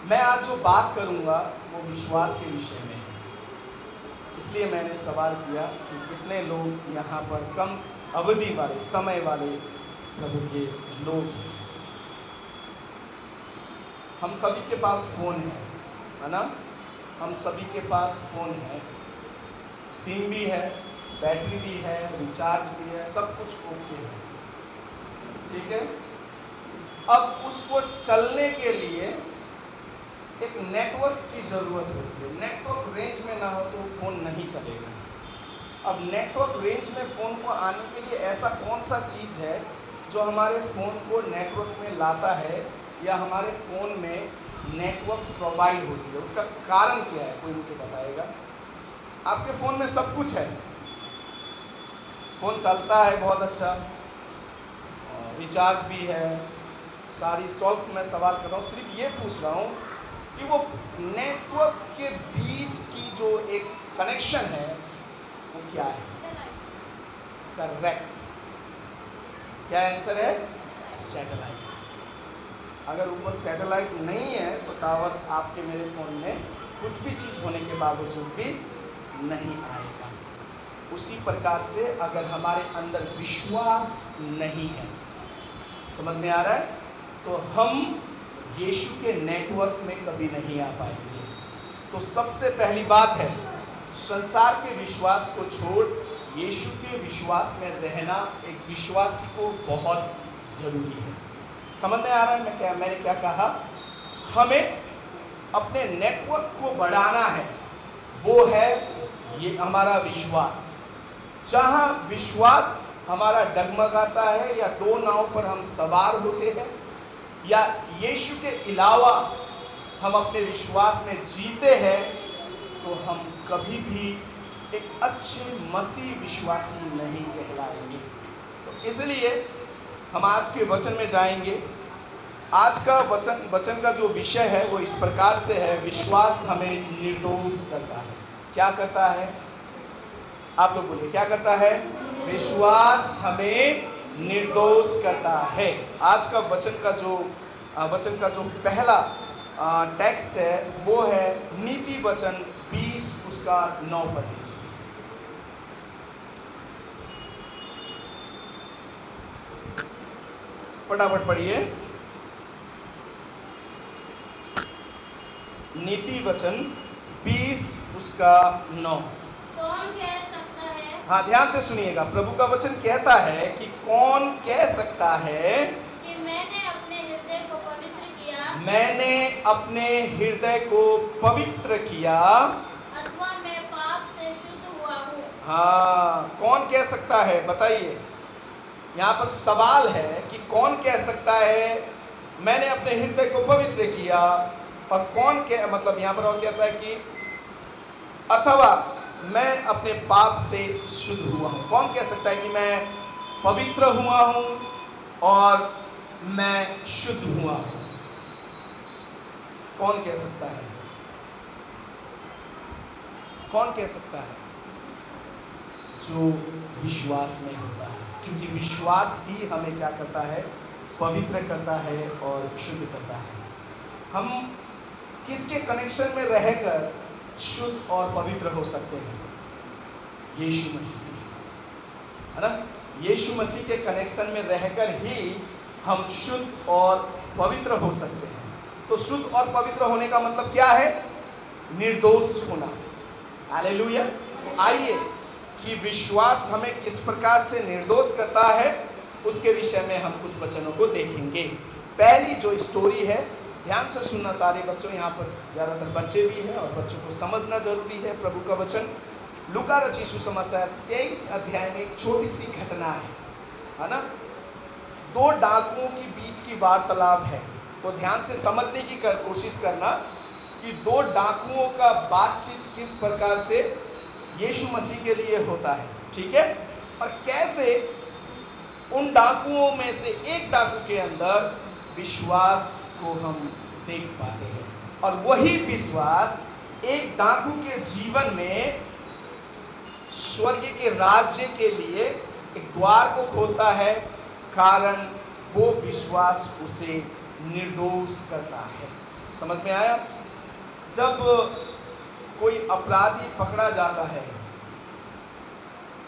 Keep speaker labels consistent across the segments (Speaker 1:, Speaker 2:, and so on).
Speaker 1: मैं आज जो बात करूंगा वो विश्वास के विषय में है। इसलिए मैंने सवाल किया कि कितने लोग यहाँ पर कम अवधि वाले, समय वाले प्रभु के लोग हैं। हम सभी के पास फ़ोन है ना? हम सभी के पास फ़ोन है, सिम भी है, बैटरी भी है, रिचार्ज भी है, सब कुछ ओके है, ठीक है। अब उसको चलने के लिए एक नेटवर्क की ज़रूरत होती है। नेटवर्क रेंज में ना हो तो फ़ोन नहीं चलेगा। अब नेटवर्क रेंज में फ़ोन को आने के लिए ऐसा कौन सा चीज़ है जो हमारे फ़ोन को नेटवर्क में लाता है या हमारे फ़ोन में नेटवर्क प्रोवाइड होती है? उसका कारण क्या है? कोई मुझे बताएगा। आपके फ़ोन में सब कुछ है, फ़ोन चलता है बहुत अच्छा, रिचार्ज भी है, सारी सॉल्व। मैं सवाल कर रहा हूँ, सिर्फ ये पूछ रहा हूँ कि वो नेटवर्क के बीच की जो एक कनेक्शन है वो क्या है? करेक्ट। क्या आंसर है? सैटेलाइट। अगर ऊपर सैटेलाइट नहीं है तो टावर आपके मेरे फ़ोन में कुछ भी चीज़ होने के बावजूद भी नहीं आएगा। उसी प्रकार से अगर हमारे अंदर विश्वास नहीं है, समझ में आ रहा है, तो हम यीशु के नेटवर्क में कभी नहीं आ पाएंगे। तो सबसे पहली बात है, संसार के विश्वास को छोड़ यीशु के विश्वास में रहना एक विश्वासी को बहुत ज़रूरी है। समझ में आ रहा है मैंने क्या कहा? हमें अपने नेटवर्क को बढ़ाना है, वो है ये हमारा विश्वास। जहाँ विश्वास हमारा डगमगाता है या दो नाव पर हम सवार होते हैं या यीशु के अलावा हम अपने विश्वास में जीते हैं, तो हम कभी भी एक अच्छे मसीह विश्वासी नहीं कहलाएंगे। तो इसलिए हम आज के वचन में जाएंगे। आज का वचन का जो विषय है वो इस प्रकार से है, विश्वास हमें निर्दोष करता है। क्या करता है? आप लोग बोलिए, क्या करता है? विश्वास हमें निर्दोष करता है। आज का वचन का जो पहला टेक्स्ट है वो है नीति वचन 20 उसका 9 पद। फटाफट पढ़िए। नीति वचन 20 उसका 9।
Speaker 2: कौन कह सकता है?
Speaker 1: हाँ, ध्यान से सुनिएगा। प्रभु का वचन कहता है कि कौन कह सकता है
Speaker 2: कि मैंने अपने हृदय को पवित्र किया,
Speaker 1: मैंने अपने हृदय को पवित्र किया,
Speaker 2: अथवा मैं पाप से शुद्ध हुआ हूँ।
Speaker 1: हाँ, कौन कह सकता है? बताइए। यहाँ पर सवाल है कि कौन कह सकता है मैंने अपने हृदय को पवित्र किया, और कौन कह, मतलब यहाँ पर और कहता है कि अथवा मैं अपने पाप से शुद्ध हुआ हूँ। कौन कह सकता है कि मैं पवित्र हुआ हूँ और मैं शुद्ध हुआ हूँ? कौन कह सकता है? कौन कह सकता है? जो विश्वास में होता है, क्योंकि विश्वास ही हमें क्या करता है? पवित्र करता है और शुद्ध करता है। हम किसके कनेक्शन में रहकर शुद्ध और पवित्र हो सकते हैं? यीशु मसीह, है ना? यीशु मसीह के कनेक्शन में रहकर ही हम शुद्ध और पवित्र हो सकते हैं। तो शुद्ध और पवित्र होने का मतलब क्या है? निर्दोष होना। हालेलुया। तो आइए कि विश्वास हमें किस प्रकार से निर्दोष करता है उसके विषय में हम कुछ वचनों को देखेंगे। पहली जो स्टोरी है, ध्यान से सुनना सारे बच्चों, यहाँ पर ज़्यादातर बच्चे भी हैं और बच्चों को समझना जरूरी है प्रभु का वचन। लूका रचित सुसमाचार 23 अध्याय में एक छोटी सी घटना है ना? दो डाकुओं के बीच की वार्तालाप है। तो ध्यान से समझने की कोशिश करना कि दो डाकुओं का बातचीत किस प्रकार से यीशु मसीह के लिए होता है, ठीक है? और कैसे उन डाकुओं में से एक डाकू के अंदर विश्वास को हम देख पाते हैं, और वही विश्वास एक डाकू के जीवन में स्वर्ग के राज्य के लिए एक द्वार को खोलता है, कारण वो विश्वास उसे निर्दोष करता है। समझ में आया? जब कोई अपराधी पकड़ा जाता है,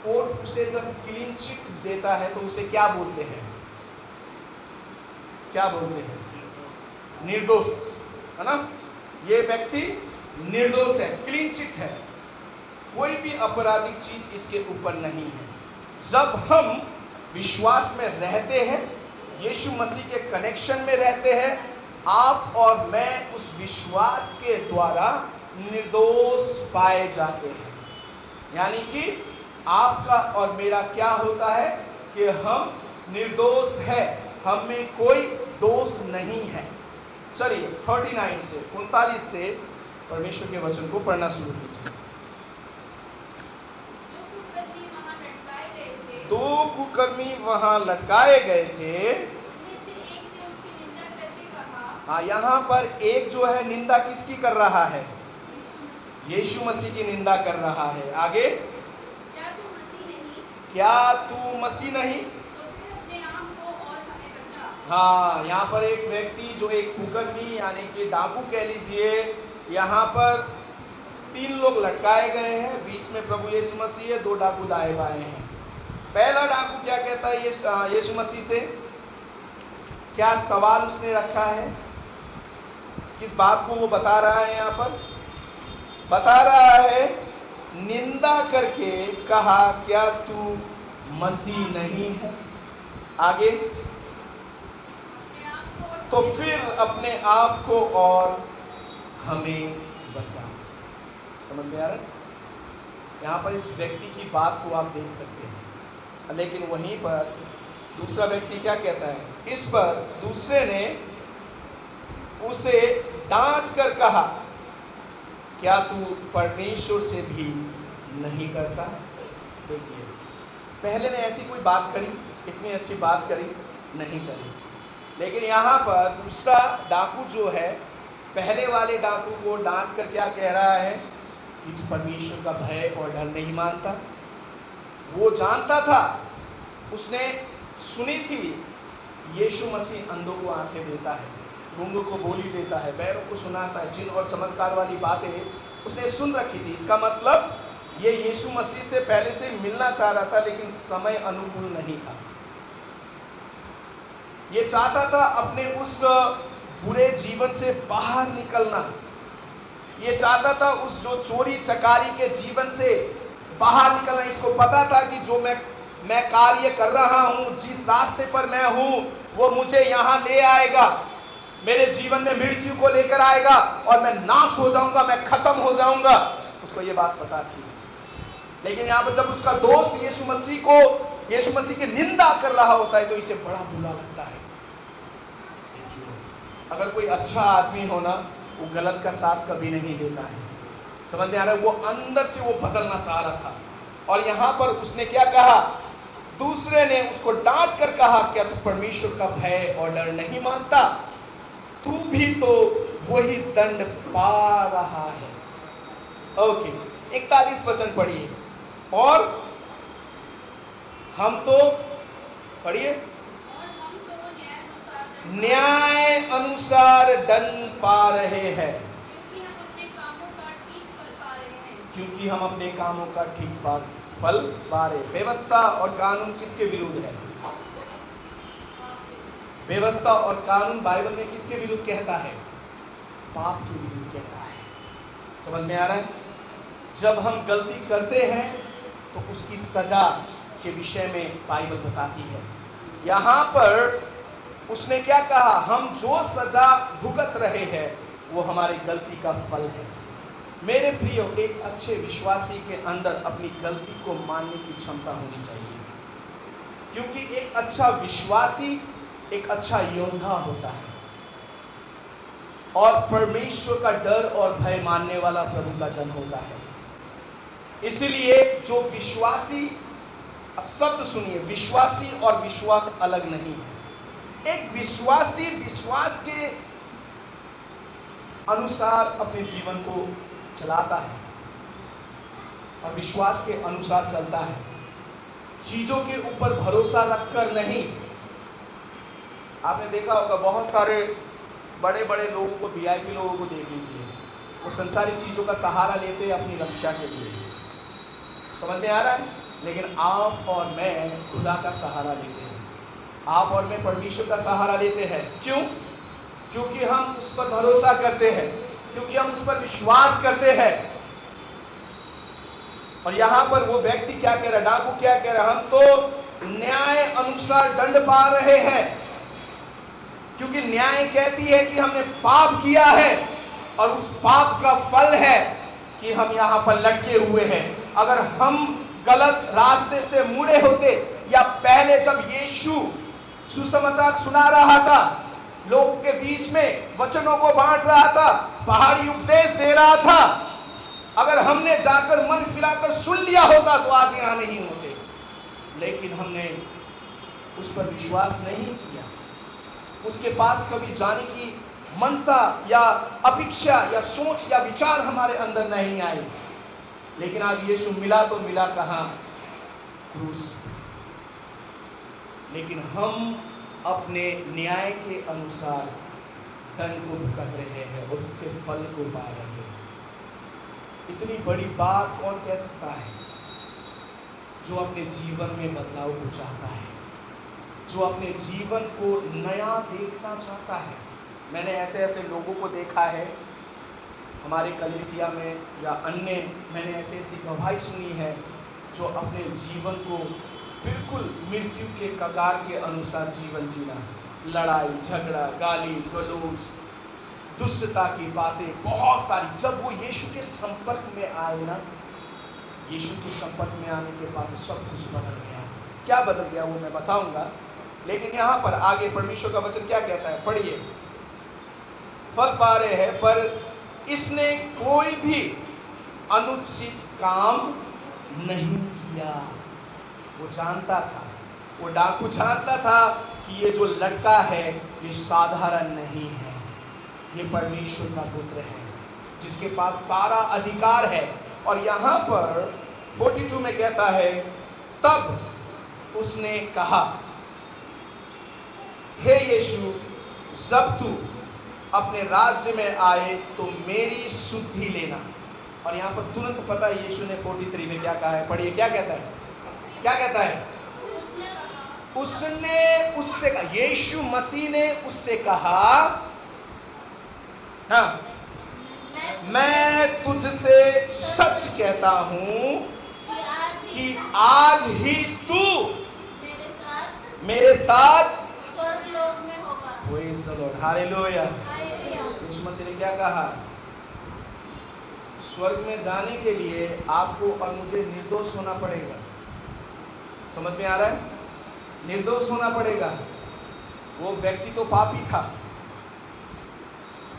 Speaker 1: कोर्ट उसे जब क्लीन चिट देता है तो उसे क्या बोलते हैं? क्या बोलते हैं? निर्दोष, है ना? ये व्यक्ति निर्दोष है, क्लीन चिट है, कोई भी आपराधिक चीज इसके ऊपर नहीं है। जब हम विश्वास में रहते हैं, यीशु मसीह के कनेक्शन में रहते हैं, आप और मैं उस विश्वास के द्वारा निर्दोष पाए जाते हैं। यानी कि आपका और मेरा क्या होता है कि हम निर्दोष है, हम में कोई दोष नहीं है। चलिए 39 से परमेश्वर के वचन को पढ़ना शुरू कीजिए। दो कुकर्मी वहां लटकाए गए थे। हाँ, यहाँ पर एक जो है निंदा किसकी कर रहा है? यीशु मसीह की निंदा कर रहा है। आगे, क्या तू मसीह नहीं? हाँ, यहाँ पर एक व्यक्ति जो एक कुकर्मी यानी कि डाकू कह लीजिए, यहाँ पर 3 लोग लटकाए गए हैं, बीच में प्रभु यीशु मसीह है, 2 डाकू दाएं बाएं हैं। पहला डाकू क्या कहता है यीशु मसीह से? क्या सवाल उसने रखा है? किस बात को वो बता रहा है? यहाँ पर बता रहा है, निंदा करके कहा, क्या तू मसीह नहीं है? आगे, तो फिर अपने आप को और हमें बचा। समझ में आ रहा है? यहाँ पर इस व्यक्ति की बात को आप देख सकते हैं, लेकिन वहीं पर दूसरा व्यक्ति क्या कहता है? इस पर दूसरे ने उसे डांट कर कहा, क्या तू परमेश्वर से भी नहीं करता? देखिए, पहले ने ऐसी कोई बात करी, इतनी अच्छी बात करी नहीं करी, लेकिन यहाँ पर दूसरा डाकू जो है, पहले वाले डाकू को डांट कर क्या कह रहा है कि तू परमेश्वर का भय और डर नहीं मानता। वो जानता था, उसने सुनी थी यीशु मसीह अंधों को आंखें देता है, गूंगों को बोली देता है, बैरों को सुनाता है, चिन्ह और चमत्कार वाली बातें उसने सुन रखी थी। इसका मतलब ये यीशु मसीह से पहले से मिलना चाह रहा था, लेकिन समय अनुकूल नहीं था। ये चाहता था अपने उस बुरे जीवन से बाहर निकलना, ये चाहता था उस जो चोरी चकारी के जीवन से बाहर निकलना। इसको पता था कि जो मैं कार्य कर रहा हूँ, जिस रास्ते पर मैं हूँ, वो मुझे यहाँ ले आएगा, मेरे जीवन में मृत्यु को लेकर आएगा और मैं नाश हो जाऊंगा, मैं खत्म हो जाऊंगा। उसको ये बात पता थी। लेकिन यहाँ पर जब उसका दोस्त यीशु मसीह की निंदा कर रहा होता है तो इसे बड़ा बुरा लगता है। अगर कोई अच्छा आदमी हो ना, वो गलत का साथ कभी नहीं लेता है। समझ में आ रहा है? वो अंदर से वो बदलना चाह रहा था, और यहाँ पर उसने क्या कहा? दूसरे ने उसको डांट कर कहा, क्या तू परमेश्वर का भय और डर नहीं मानता? तू भी तो वही दंड पा रहा है। ओके, 41 वचन पढ़िए। और हम तो पढ़िए, न्याय अनुसार दंड पा रहे हैं, क्योंकि हम अपने कामों का ठीक फल पा रहे। व्यवस्था और कानून किसके विरुद्ध है? व्यवस्था और कानून बाइबल में किसके विरुद्ध कहता है? पाप के विरुद्ध कहता है। समझ में आ रहा है? जब हम गलती करते हैं तो उसकी सजा के विषय में बाइबल बताती है। यहाँ पर उसने क्या कहा? हम जो सजा भुगत रहे हैं वो हमारी गलती का फल है। मेरे प्रियो, एक अच्छे विश्वासी के अंदर अपनी गलती को मानने की क्षमता होनी चाहिए, क्योंकि एक अच्छा विश्वासी एक अच्छा योद्धा होता है और परमेश्वर का डर और भय मानने वाला प्रभु का जन होता है। इसलिए जो विश्वासी, अब शब्द सुनिए, विश्वासी और विश्वास अलग नहीं है। एक विश्वासी विश्वास के अनुसार अपने जीवन को चलाता है और विश्वास के अनुसार चलता है, चीजों के ऊपर भरोसा रखकर नहीं। आपने देखा होगा बहुत सारे बड़े बड़े लोगों को, वीआईपी लोगों को देख लीजिए, वो संसारिक चीज़ों का सहारा लेते हैं अपनी रक्षा के लिए। समझ में आ रहा है? लेकिन आप और मैं खुदा का सहारा लेते हैं, आप और मैं परमेश्वर का सहारा लेते हैं। क्यों? क्योंकि हम उस पर भरोसा करते हैं, क्योंकि हम उस पर विश्वास करते हैं। और यहाँ पर वो व्यक्ति क्या कह रहा है, डाकू क्या कह रहा है, हम तो न्याय अनुसार दंड पा रहे हैं, क्योंकि न्याय कहती है कि हमने पाप किया है और उस पाप का फल है कि हम यहाँ पर लटके हुए हैं। अगर हम गलत रास्ते से मुड़े होते, या पहले जब यीशु सुसमाचार सुना रहा था, लोगों के बीच में वचनों को बांट रहा था, पहाड़ी उपदेश दे रहा था, अगर हमने जाकर मन फिराकर सुन लिया होता तो आज यहाँ नहीं होते। लेकिन हमने उस पर विश्वास नहीं किया, उसके पास कभी जाने की मनसा या अपेक्षा या सोच या विचार हमारे अंदर नहीं आए। लेकिन आज यीशु मिला तो मिला कहाँ? क्रूस। लेकिन हम अपने न्याय के अनुसार दंड को भुगत रहे हैं, उसके फल को पा रहे हैं। इतनी बड़ी बात कौन कह सकता है? जो अपने जीवन में बदलाव को चाहता है, जो अपने जीवन को नया देखना चाहता है। मैंने ऐसे ऐसे लोगों को देखा है हमारे कलीसिया में या अन्य, मैंने ऐसी ऐसी गवाही सुनी है जो अपने जीवन को बिल्कुल मृत्यु के कगार के अनुसार जीवन जीना, लड़ाई झगड़ा, गाली गलौज, दुष्टता की बातें बहुत सारी। जब वो यीशु के संपर्क में आए ना, यीशु के संपर्क में आने के बाद सब कुछ बदल गया। क्या बदल गया वो मैं बताऊंगा, लेकिन यहाँ पर आगे परमेश्वर का वचन क्या कहता है, पढ़िए। फल पा रहे हैं, पर इसने कोई भी अनुचित काम नहीं किया। वो जानता था, वो डाकू जानता था कि ये जो लड़का है ये साधारण नहीं है, ये परमेश्वर का पुत्र है जिसके पास सारा अधिकार है। और यहाँ पर 42 में कहता है, तब उसने कहा, हे यीशु, जब तू अपने राज्य में आए तो मेरी सुधि लेना। और यहाँ पर तुरंत पता है यीशु ने 43 में क्या कहा है, पढ़िए क्या कहता है, क्या कहता है? उसने उससे कहा, यीशु मसीह ने उससे कहा, हाँ, मैं तुझसे सच कहता हूं कि आज ही तू मेरे साथ
Speaker 2: स्वर्गलोक में होगा।
Speaker 1: Praise the Lord, hallelujah.
Speaker 2: Hallelujah.
Speaker 1: यीशु मसीह ने क्या कहा? स्वर्ग में जाने के लिए आपको और मुझे निर्दोष होना पड़ेगा। समझ में आ रहा है? निर्दोष होना पड़ेगा। वो व्यक्ति तो पापी था,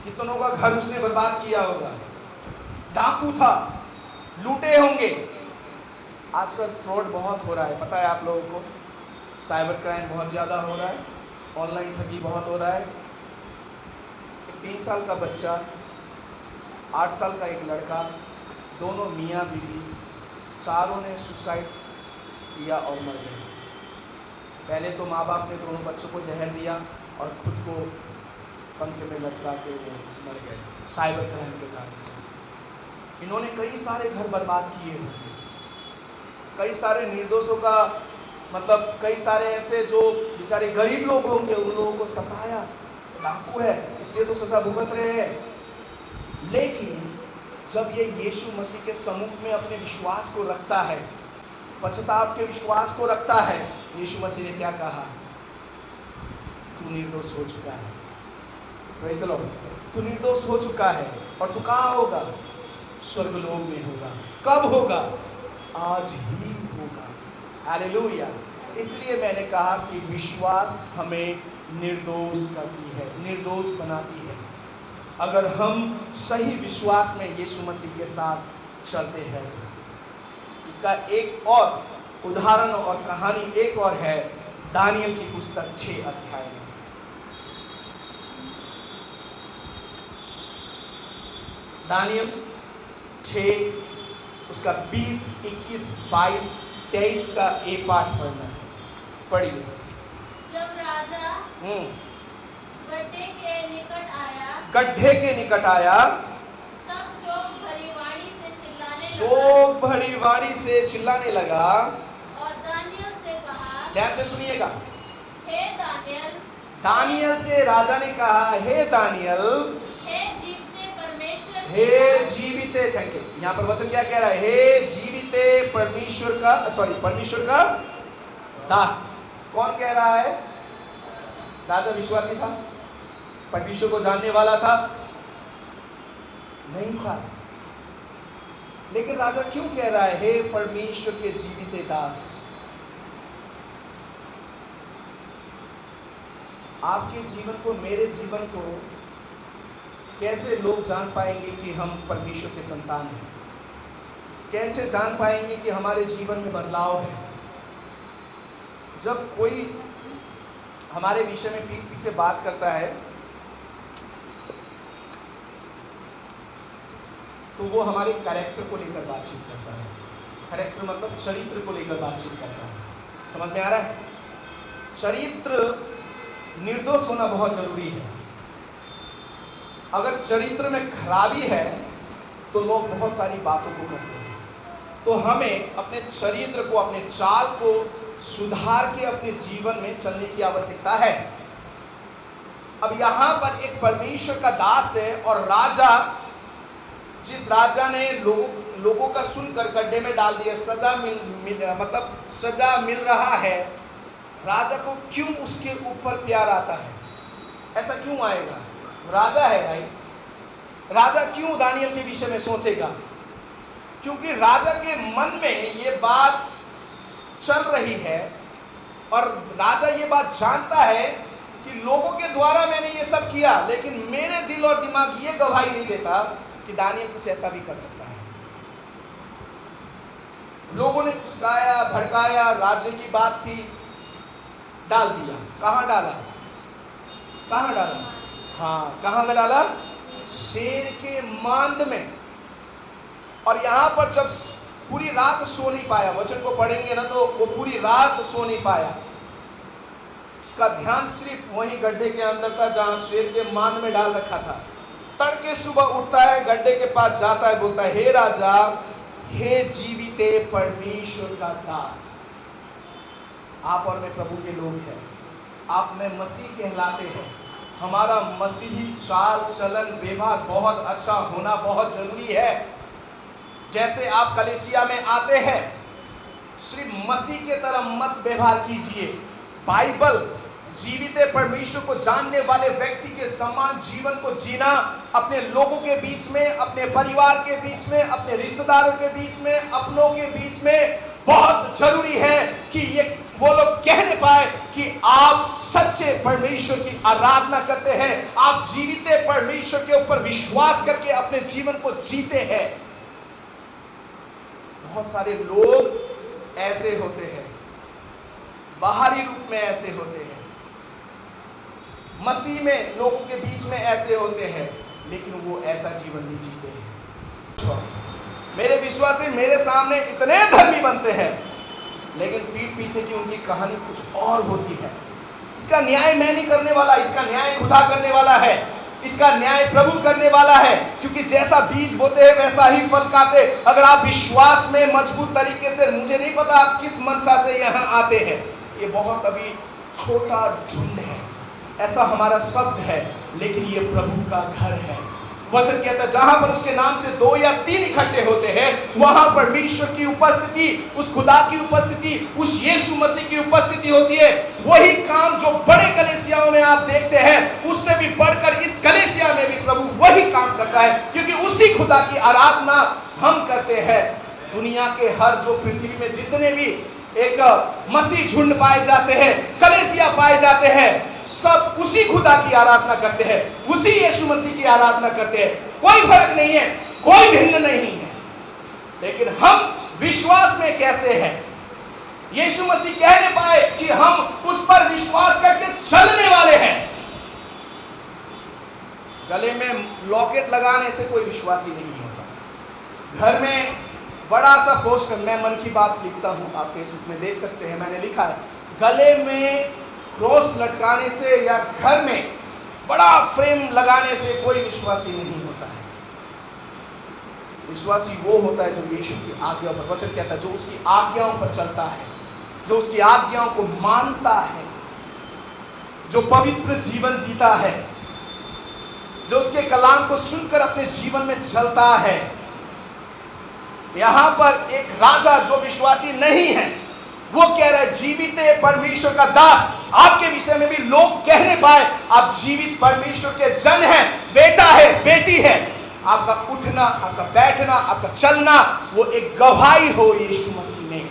Speaker 1: कितनों का घर उसने बर्बाद किया होगा, डाकू था, लूटे होंगे। आजकल फ्रॉड बहुत हो रहा है, पता है आप लोगों को? साइबर क्राइम बहुत ज़्यादा हो रहा है, ऑनलाइन ठगी बहुत हो रहा है। एक 3 साल का बच्चा, 8 साल का एक लड़का, दोनों मियाँ बीवी, चारों ने सुसाइड किया और मर गए। पहले तो माँ बाप ने दोनों बच्चों को जहर दिया और खुद को पंखे में लटका के वो मर गए साइबर क्राइम के कारण से। इन्होंने कई सारे घर बर्बाद किए होंगे, कई सारे निर्दोषों का, मतलब कई सारे ऐसे जो बेचारे गरीब लोग होंगे उन लोगों को सताया। डाकू है इसलिए तो सजा भुगत रहे हैं। लेकिन जब ये यीशु मसीह के सम्मुख में अपने विश्वास को रखता है, पश्चाताप के विश्वास को रखता है, यीशु मसीह ने क्या कहा? तू निर्दोष हो चुका है। Praise the Lord. तू निर्दोष हो चुका है और तू कहाँ होगा? स्वर्गलोक में होगा। कब होगा? आज ही होगा। हालेलुया। इसलिए मैंने कहा कि विश्वास हमें निर्दोष करती है, निर्दोष बनाती है। अगर हम सही विश्वास में यीशु मसीह के साथ चलते हैं। इसका एक और उदाहरण और कहानी एक और है, दानियल की पुस्तक 6 अध्याय में। दानियल 6 उसका 20, 21, 22, 23 का एक पाठ पढ़ना है। पढ़िए।
Speaker 2: जब राजा गड्ढे के निकट आया
Speaker 1: गड्ढे के निकट आया,
Speaker 2: तब
Speaker 1: शोक भरी वाणी से चिल्लाने लगा
Speaker 2: और दानियल से कहा,
Speaker 1: ध्यान से सुनिएगा,
Speaker 2: हे दानियल,
Speaker 1: दानियल से राजा ने कहा, हे दानियल,
Speaker 2: हे जीवते परमेश्वर के
Speaker 1: हे
Speaker 2: दास,
Speaker 1: जीविते, थैंक यू, यहाँ पर वचन क्या कह रहा है, हे जीविते परमेश्वर का दास। कौन कह रहा है? राजा विश्वासी था, परमेश्वर को जानने वाला था? नहीं था। लेकिन राजा क्यों कह रहा है, हे परमेश्वर के जीविते दास? आपके जीवन को, मेरे जीवन को कैसे लोग जान पाएंगे कि हम परमेश्वर के संतान हैं? कैसे जान पाएंगे कि हमारे जीवन में बदलाव है? जब कोई हमारे विषय में पीठ पीछे बात करता है तो वो हमारे कैरेक्टर को लेकर बातचीत करता है। कैरेक्टर मतलब चरित्र को लेकर बातचीत करता है। समझ में आ रहा है? चरित्र, निर्दोष होना बहुत जरूरी है। अगर चरित्र में खराबी है तो लोग बहुत सारी बातों को करते हैं। तो हमें अपने चरित्र को, अपने चाल को सुधार के अपने जीवन में चलने की आवश्यकता है। अब यहां पर एक परमेश्वर का दास है और राजा, जिस राजा ने लोगों का सुनकर गड्ढे में डाल दिया, सजा मिल रहा है, राजा को क्यों उसके ऊपर प्यार आता है? ऐसा क्यों आएगा? राजा है भाई, राजा क्यों दानियल के विषय में सोचेगा? क्योंकि राजा के मन में ये बात चल रही है और राजा ये बात जानता है कि लोगों के द्वारा मैंने ये सब किया, लेकिन मेरे दिल और दिमाग ये गवाही नहीं देता कि दानियल कुछ ऐसा भी कर सकता है। लोगों ने उस्काया, भड़काया, राज्य की बात थी, डाल दिया। कहां डाला? कहां डाला? हाँ, कहां डाला? शेर के मांद में। और यहां पर जब पूरी रात सो नहीं पाया, वचन को पढ़ेंगे ना तो वो पूरी रात सो नहीं पाया, उसका ध्यान सिर्फ वही गड्ढे के अंदर था जहां शेर के मांद में डाल रखा था। तड़के सुबह उठता है, गड्ढे के पास जाता है, बोलता है, हे राजा, हे जीविते परमेश्वर का दास। आप और मैं प्रभु के लोग हैं, आप में मसीह कहलाते हैं। हमारा मसीही चाल चलन व्यवहार बहुत अच्छा होना बहुत जरूरी है। जैसे आप कलीसिया में आते हैं, सिर्फ मसीह के तरह मत व्यवहार कीजिए। बाइबल जीवित परमेश्वर को जानने वाले व्यक्ति के समान जीवन को जीना अपने लोगों के बीच में, अपने परिवार के बीच में, अपने रिश्तेदारों के बीच में, अपनों के बीच में बहुत जरूरी है कि ये वो लोग कहने पाए कि आप सच्चे परमेश्वर की आराधना करते हैं, आप जीवित परमेश्वर के ऊपर विश्वास करके अपने जीवन को जीते हैं। बहुत सारे लोग ऐसे होते हैं, बाहरी रूप में ऐसे होते हैं, मसीह में लोगों के बीच में ऐसे होते हैं, लेकिन वो ऐसा जीवन नहीं जीते हैं। मेरे विश्वासी मेरे सामने इतने धर्मी बनते हैं, लेकिन पीठ पीछे की उनकी कहानी कुछ और होती है। इसका न्याय मैं नहीं करने वाला, इसका न्याय खुदा करने वाला है, इसका न्याय प्रभु करने वाला है। क्योंकि जैसा बीज बोते हैं वैसा ही फल खाते। अगर आप विश्वास में मजबूत तरीके से, मुझे नहीं पता आप किस मनसा से यहाँ आते हैं, ये बहुत अभी छोटा झुंड है, ऐसा हमारा शब्द है, लेकिन ये प्रभु का घर है। वचन कहता है जहां पर उसके नाम से 2 या 3 इकट्ठे होते हैं, वहां परमेश्वर की उपस्थिति, उस खुदा की उपस्थिति, उस यीशु मसीह की उपस्थिति होती है। वही काम जो बड़े कलीसियाओं में आप देखते हैं, उससे भी बढ़कर इस कलीसिया में भी प्रभु वही काम करता है, क्योंकि उसी खुदा की आराधना हम करते हैं। दुनिया के हर जो पृथ्वी में जितने भी एक मसीह झुंड पाए जाते हैं, कलीसिया पाए जाते हैं, सब उसी खुदा की आराधना करते हैं, उसी यीशु मसीह की आराधना करते हैं। कोई फर्क नहीं है, कोई भिन्न नहीं है। लेकिन हम विश्वास में कैसे हैं? यीशु मसीह कहने पाए कि हम उस पर विश्वास करके चलने वाले हैं। गले में लॉकेट लगाने से कोई विश्वासी नहीं होता। घर में बड़ा सा पोस्टर, मैं मन की बात लिखता हूं, आप फेसबुक में देख सकते हैं, मैंने लिखा है, गले में क्रॉस लटकाने से या घर में बड़ा फ्रेम लगाने से कोई विश्वासी नहीं होता है। विश्वासी वो होता है जो यीशु की आज्ञा पर, वचन कहता है, जो उसकी आज्ञाओं पर चलता है, जो उसकी आज्ञाओं को मानता है, जो पवित्र जीवन जीता है, जो उसके कलाम को सुनकर अपने जीवन में चलता है। यहां पर एक राजा जो विश्वासी नहीं है, वो कह रहा है, जीवित परमेश्वर का दास। आपके विषय में भी लोग कहने पाए, आप जीवित परमेश्वर के जन हैं, बेटा है, बेटी है। आपका उठना, आपका बैठना, आपका चलना, वो एक गवाही हो यीशु मसीह में।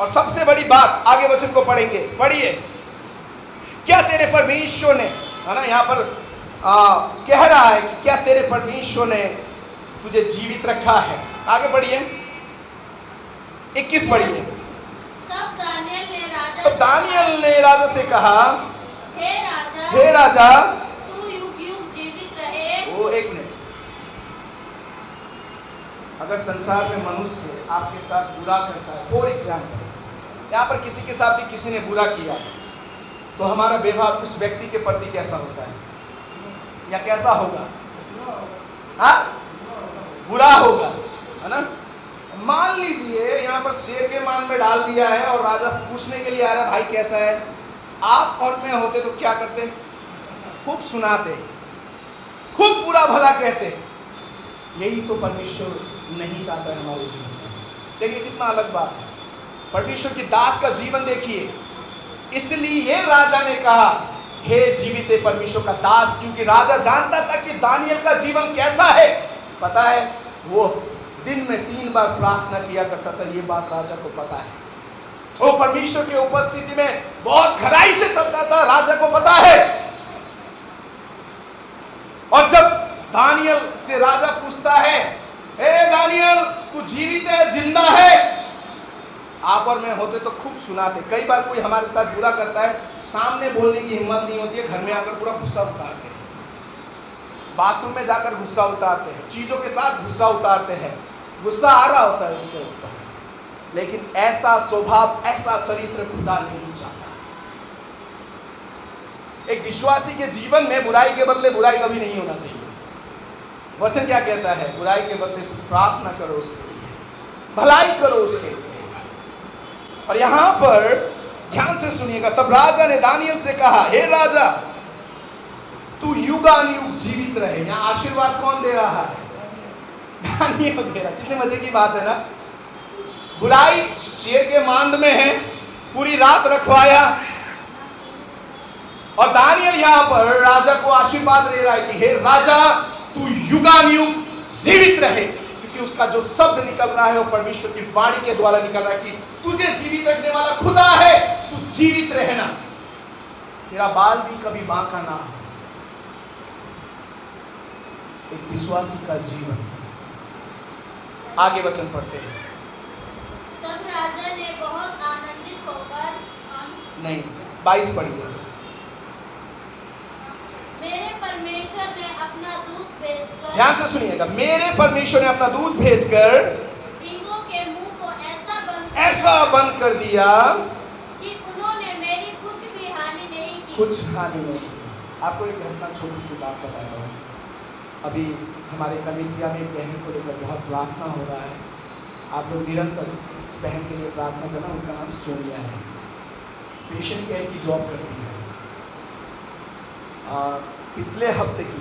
Speaker 1: और सबसे बड़ी बात, आगे वचन को पढ़ेंगे, पढ़िए, क्या तेरे परमेश्वर ने, है ना, यहाँ पर कह रहा है कि क्या तेरे परमेश्वर ने तुझे जीवित रखा है। आगे बढ़िए, 21 पढ़िए।
Speaker 2: तब
Speaker 1: दानियल ने राजा से कहा, हे राजा,
Speaker 2: तू युग युग जीवित रहे।
Speaker 1: वो एक मिनट, अगर संसार में मनुष्य आपके साथ बुरा करता है, फॉर एग्जाम्पल यहाँ पर किसी के साथ भी किसी ने बुरा किया, तो हमारा व्यवहार उस व्यक्ति के प्रति कैसा होता है, या कैसा होगा? हाँ, बुरा होगा, है ना। मान लीजिए यहाँ पर शेर के मान में डाल दिया है और राजा पूछने के लिए आ रहा है, भाई कैसा है? आप और मैं होते तो क्या करते? खूब सुनाते, खूब बुरा भला कहते। यही तो परमेश्वर नहीं चाहता है हमारे जीवन से। देखिए कितना अलग बात है। परमेश्वर की दास का जीवन देखिए, इसलिए राजा ने कहा, हे जीवित परमेश्वर का दास, क्योंकि राजा जानता था कि दानियल का जीवन कैसा है। पता है, वो दिन में 3 बार प्रार्थना किया करता था, ये बात राजा को पता है। वो परमेश्वर की उपस्थिति में बहुत खराई से चलता था, राजा को पता है। और जब दानियल से राजा पूछता है, हे दानियल, तू जीवित है, जिंदा है? आप और मैं होते तो खूब सुनाते। कई बार कोई हमारे साथ बुरा करता है, सामने बोलने की हिम्मत नहीं होती है, घर में आकर पूरा गुस्सा उतारते हैं, बाथरूम में जाकर गुस्सा उतारते हैं, चीजों के साथ गुस्सा उतारते हैं, गुस्सा आ रहा होता है उसके ऊपर। लेकिन ऐसा स्वभाव, ऐसा चरित्र खुदा नहीं चाहता। एक विश्वासी के जीवन में बुराई के बदले बुराई कभी नहीं होना चाहिए। वचन क्या कहता है? बुराई के बदले तुम प्रार्थना करो उसके लिए, भलाई करो उसके लिए। और यहां पर ध्यान से सुनिएगा, तब राजा ने दानियल से कहा, हे राजा, तू युगानुयुग जीवित रहे। यहां आशीर्वाद कौन दे रहा है? दानियल दे रहा। कितने मजे की बात है ना। बुराई शेर के मांद में है, पूरी रात रखवाया, और दानियल यहां पर राजा को आशीर्वाद दे रहा है कि हे राजा, तू युगानुयुग जीवित रहे। क्योंकि उसका जो शब्द निकल रहा है वो परमेश्वर की वाणी के द्वारा निकल रहा है कि तुझे जीवित रखने वाला खुदा है, तू जीवित रहना, तेरा बाल भी कभी बांका ना हो। एक विश्वासी का जीवन। आगे वचन पढ़ते हैं।
Speaker 2: तब राजा ने बहुत आनंदित होकर,
Speaker 1: नहीं, 22 पढ़िए।
Speaker 2: मेरे परमेश्वर ने अपना दूत भेजकर,
Speaker 1: ध्यान से सुनिएगा, मेरे परमेश्वर ने अपना दूत भेजकर
Speaker 2: सिंहों के मुंह को
Speaker 1: ऐसा बंद कर दिया
Speaker 2: कि उन्होंने मेरी कुछ भी हानि नहीं की।
Speaker 1: कुछ हानि नहीं। आपको एक घटना, छोटी सी बात बताता हूँ। अभी हमारे कलीसिया में एक बहन को लेकर बहुत प्रार्थना हो रहा है। आप लोग निरंतर उस बहन के लिए प्रार्थना करना। उनका नाम सोनिया है, पेशेंट केयर की जॉब करती है। पिछले हफ्ते की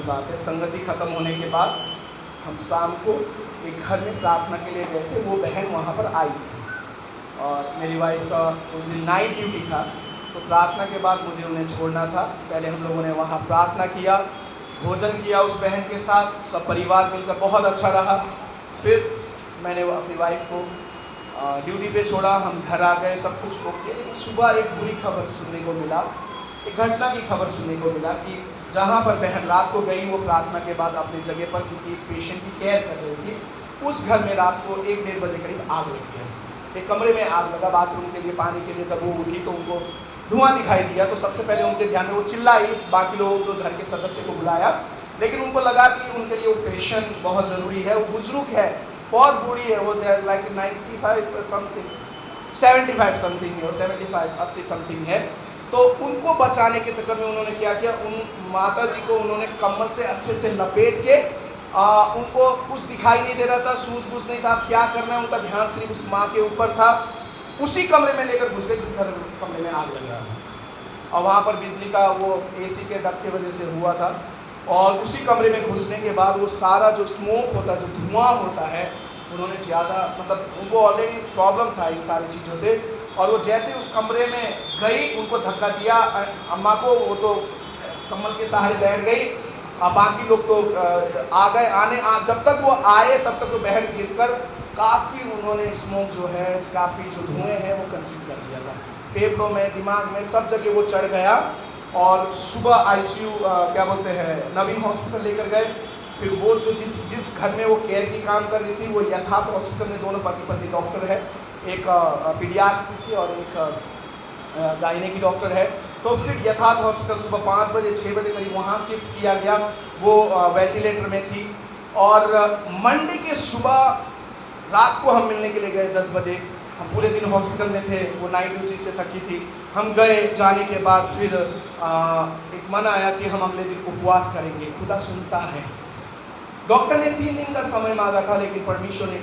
Speaker 1: बात है, संगति खत्म होने के बाद हम शाम को एक घर में प्रार्थना के लिए गए थे। वो बहन वहाँ पर आई थी और मेरी वाइफ का उस दिन नाइट ड्यूटी था, तो प्रार्थना के बाद मुझे उन्हें छोड़ना था। पहले हम लोगों ने वहाँ प्रार्थना किया, भोजन किया उस बहन के साथ, सब परिवार मिलकर, बहुत अच्छा रहा। फिर मैंने अपनी वाइफ को ड्यूटी पे छोड़ा, हम घर आ गए, सब कुछ ओके। लेकिन सुबह एक बुरी खबर सुनने को मिला, एक घटना की खबर सुनने को मिला कि जहाँ पर बहन रात को गई, वो प्रार्थना के बाद अपनी जगह पर, क्योंकि एक पेशेंट की केयर कर रही थी, उस घर में रात को 1-1:30 बजे करीब आग लग गया। एक कमरे में आग लगा, बाथरूम के लिए पानी के लिए। जब वो उठी तो उनको धुआं दिखाई दिया, तो सबसे पहले उनके ध्यान में वो चिल्लाई। बाकी लोगों को, घर के सदस्य को बुलाया, लेकिन उनको लगा कि उनके लिए ऑपरेशन बहुत ज़रूरी है। वो बुजुर्ग है, बहुत बूढ़ी है, वो लाइक 95 समथिंग, 75 समथिंग है, 75-80 समथिंग है। तो उनको बचाने के चक्कर में उन्होंने क्या किया, उन माता जी को उन्होंने कम्बल से अच्छे से लपेट के उनको कुछ दिखाई नहीं दे रहा था, सूझ बूझ नहीं था, क्या करना है, उनका ध्यान सिर्फ उस माँ के ऊपर था। उसी कमरे में लेकर घुस गए जिस कमरे में आग लग रहा था, और वहाँ पर बिजली का वो एसी के डक की वजह से हुआ था। और उसी कमरे में घुसने के बाद वो सारा जो स्मोक होता है, जो धुआं होता है, उन्होंने ज़्यादा मतलब उनको ऑलरेडी प्रॉब्लम था इन सारी चीज़ों से, और वो जैसे उस कमरे में गई, उनको धक्का दिया अम्मा को, वो तो कमल के सहारे बैठ गई, बाकी लोग तो आ गए। जब तक वो आए तब तक तो बहन गिरकर काफ़ी उन्होंने स्मोक जो है, काफ़ी जो धुएँ हैं वो कंज्यूम कर दिया था, फेफड़ों में, दिमाग में, सब जगह वो चढ़ गया। और सुबह आईसीयू क्या बोलते हैं, नवीन हॉस्पिटल लेकर गए। फिर वो जो जिस घर में वो केयर की काम कर रही थी, वो यथार्थ हॉस्पिटल में दोनों पति पत्नी डॉक्टर है, एक पीडियाट्रिक की और एक गायने की डॉक्टर है। तो फिर यथार्थ हॉस्पिटल सुबह 5 बजे 6 बजे करीब वहाँ शिफ्ट किया गया, वो वेंटिलेटर में थी। और मंडे के सुबह रात को हम मिलने के लिए गए 10 बजे, हम पूरे दिन हॉस्पिटल में थे, वो नाइट ड्यूटी से थकी थी। हम गए, जाने के बाद फिर एक मन आया कि हम अगले दिन उपवास करेंगे, खुदा सुनता है। डॉक्टर ने 3 दिन का समय मांगा था, लेकिन परमेश्वर ने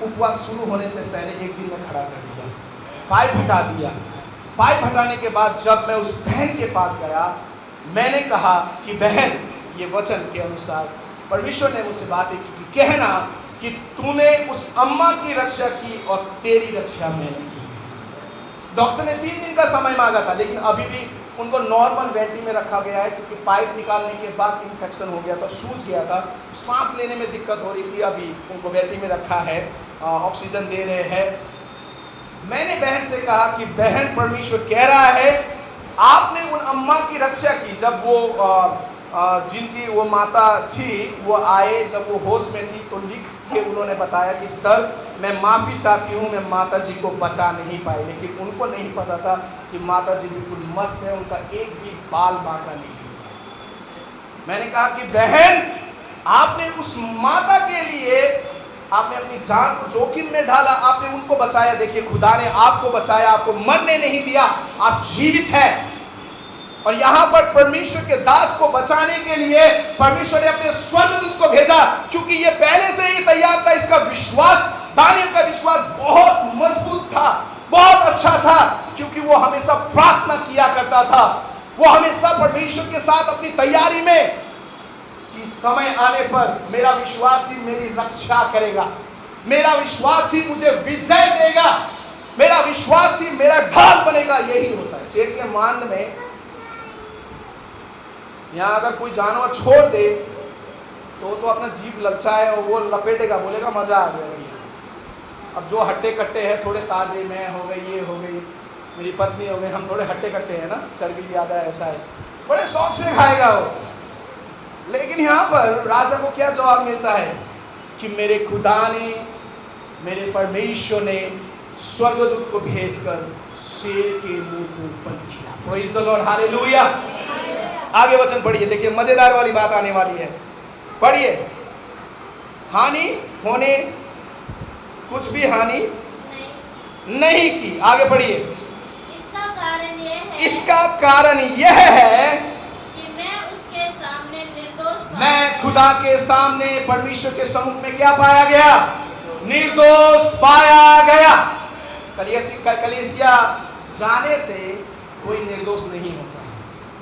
Speaker 1: उपवास शुरू होने से पहले 1 दिन में खड़ा कर दिया, पाइप हटा दिया। पाइप हटाने के बाद जब मैं उस बहन के पास गया, मैंने कहा कि बहन, ये वचन के अनुसार परमेश्वर ने मुझसे बातें की कि कहना कि तूने उस अम्मा की रक्षा की और तेरी रक्षा मैंने की। डॉक्टर ने 3 दिन का समय मांगा था, लेकिन अभी भी उनको नॉर्मल वेंटी में रखा गया है, क्योंकि पाइप निकालने के बाद इन्फेक्शन हो गया था, सूज गया था, सांस लेने में दिक्कत हो रही थी। अभी उनको वेंटी में रखा है, ऑक्सीजन दे रहे हैं। मैंने बहन से कहा कि बहन, परमेश्वर कह रहा है आपने उन अम्मा की रक्षा की। जब वो जिनकी वो माता थी वो आए, जब वो होश में थी, तो लिख के उन्होंने बताया कि सर मैं माफ़ी चाहती हूँ, मैं माता जी को बचा नहीं पाई। लेकिन उनको नहीं पता था कि माता जी बिल्कुल मस्त है, उनका एक भी बाल बांका नहीं। मैंने कहा कि बहन, आपने उस माता के लिए आपने अपनी जान को जोखिम में डाला, आपने उनको बचाया। देखिए, खुदा ने आपको बचाया, आपको मरने नहीं दिया, आप जीवित हैं। और यहाँ पर परमेश्वर के दास को बचाने के लिए परमेश्वर ने अपने स्वर्गदूत को भेजा, क्योंकि ये पहले से ही तैयार था। इसका विश्वास, दानियल का विश्वास बहुत मजबूत था, बहुत अच्छा था, क्योंकि वो हमेशा प्रार्थना किया करता था। वो हमेशा परमेश्वर के साथ अपनी तैयारी में कि समय आने पर मेरा विश्वास ही मेरी रक्षा करेगा, मेरा विश्वास ही मुझे विजय देगा, मेरा विश्वास ही मेरा ढाल बनेगा। यही होता है शेर के मान में। यहाँ अगर कोई जानवर छोड़ दे तो अपना जीभ ललचाए और वो लपेटेगा, बोलेगा मजा आ गया भैया। अब जो हट्टे कट्टे हैं, थोड़े ताजे, मैं हो गई, ये हो गई, मेरी पत्नी हो गई, हम थोड़े हट्टे कट्टे हैं ना, चर्बी ज़्यादा है, ऐसा है, बड़े शौक से खाएगा वो। लेकिन यहाँ पर राजा को क्या जवाब मिलता है कि मेरे खुदा ने, मेरे परमेश्वर ने स्वर्गदूत को भेजकर शेर के मुंह को बंद किया। Praise the Lord, hallelujah. आगे वचन पढ़िए, देखिए मजेदार वाली बात आने वाली है, पढ़िए। हानि होने, कुछ भी हानि नहीं की। आगे पढ़िए।
Speaker 2: इसका कारण यह है,
Speaker 1: इसका कारण यह है
Speaker 2: कि मैं उसके सामने निर्दोष पाया
Speaker 1: मैं खुदा के सामने, परमेश्वर के सम्मुख में क्या पाया गया? निर्दोष पाया गया। कलीसिया जाने से कोई निर्दोष नहीं होता,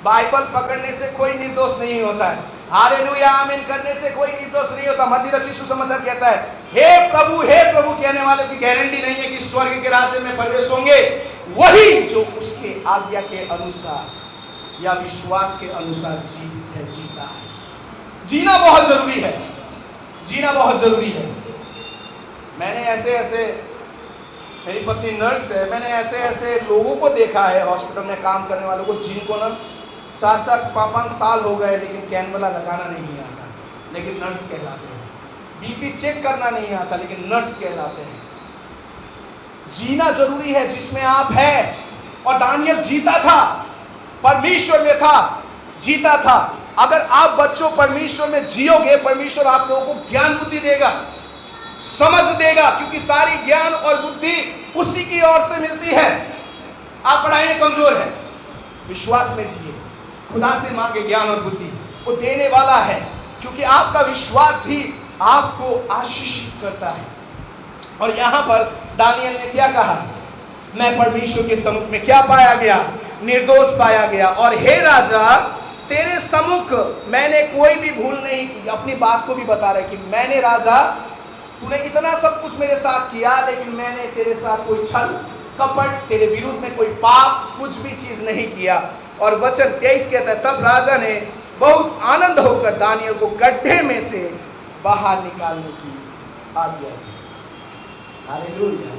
Speaker 1: बाइबल पकड़ने से कोई निर्दोष नहीं होता है, हालेलुया आमीन करने से कोई निर्दोष नहीं होता। मत्ती रचित सुसमाचार कहता है, हे प्रभु कहने वाले की गारंटी नहीं है कि स्वर्ग के राज्य में प्रवेश होंगे वही जो उसके आज्ञा के अनुसार या विश्वास के अनुसार जीवित है, जीता है। जीना बहुत जरूरी है, जीना बहुत जरूरी है। मैंने ऐसे मेरी पत्नी नर्स है, मैंने ऐसे लोगों को देखा है हॉस्पिटल में काम करने वालों को, जिनको ना 4-5 साल हो गए लेकिन कैनवला लगाना नहीं आता, लेकिन नर्स कहलाते हैं। बीपी चेक करना नहीं आता, लेकिन नर्स कहलाते हैं। जीना जरूरी है जिसमें आप हैं। और दानियल जीता था, परमेश्वर में था, जीता था। अगर आप बच्चों परमेश्वर में जियोगे, परमेश्वर आप लोगों को ज्ञान बुद्धि देगा, समझ देगा, क्योंकि सारी ज्ञान और बुद्धि उसी की ओर से मिलती है। आप पढ़ाई में कमजोर है, विश्वास में जिए, खुदा से मांगे ज्ञान और बुद्धि, वो देने वाला है, क्योंकि आपका विश्वास ही आपको आशीषित करता है। और यहाँ पर दानियल ने क्या कहा, मैं परमेश्वर के सम्मुख में क्या पाया गया, निर्दोष पाया गया, और हे राजा तेरे सम्मुख मैंने कोई भी भूल नहीं की। अपनी बात को भी बता रहे कि मैंने राजा, तूने इतना सब कुछ मेरे साथ किया, लेकिन मैंने तेरे साथ कोई छल कपट, तेरे विरुद्ध में कोई पाप, कुछ भी चीज नहीं किया। और वचन 23 कहता है, तब राजा ने बहुत आनंद होकर दानियल को गड्ढे में से बाहर निकालने की आज्ञा दी। हालेलुया।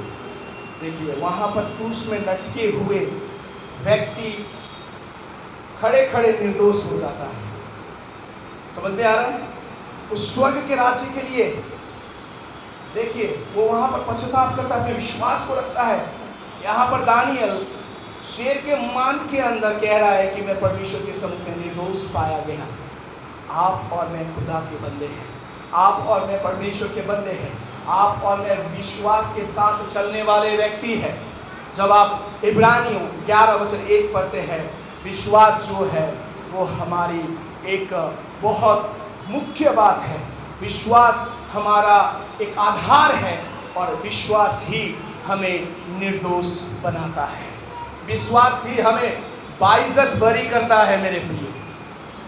Speaker 1: देखिए वहां पर क्रूस में लटके हुए व्यक्ति खड़े खड़े निर्दोष हो जाता है। समझ में आ रहा है? उस स्वर्ग के राज्य के लिए देखिए वो वहां पर पश्चाताप करता है, अपने विश्वास को रखता है। यहाँ पर दानियल शेर के मान के अंदर कह रहा है कि मैं परमेश्वर के सम्मुख में निर्दोष पाया गया। आप और मैं खुदा के बंदे हैं, आप और मैं परमेश्वर के बंदे हैं, आप और मैं विश्वास के साथ चलने वाले व्यक्ति हैं। जब आप इब्रानियों 11:1 पढ़ते हैं, विश्वास जो है वो हमारी एक बहुत मुख्य बात है। विश्वास हमारा एक आधार है और विश्वास ही हमें निर्दोष बनाता है। विश्वास ही हमें बाइज्जत बरी करता है मेरे प्रिय।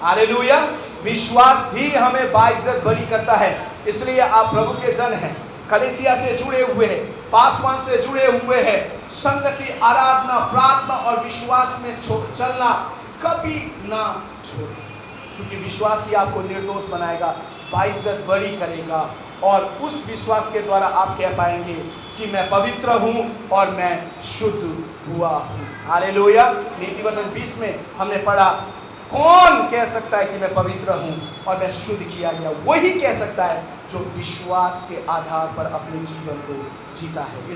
Speaker 1: हालेलुया। विश्वास ही हमें बाइज्जत बरी करता है। इसलिए आप प्रभु के जन हैं, कलीसिया से जुड़े हुए हैं, पासवान से जुड़े हुए हैं, संगति, आराधना, प्रार्थना और विश्वास में चलना कभी ना छोड़ें, क्योंकि विश्वास ही आपको निर्दोष बनाएगा, बाइज्जत बरी करेगा। और उस विश्वास के द्वारा आप कह पाएंगे कि मैं पवित्र हूं और मैं शुद्ध हुआ हूं। हालेलुया। नीति वचन 20 में हमने पढ़ा, कौन कह सकता है कि मैं पवित्र हूं और मैं शुद्ध किया गया? वही कह सकता है जो विश्वास के आधार पर अपने जीवन को जीता है।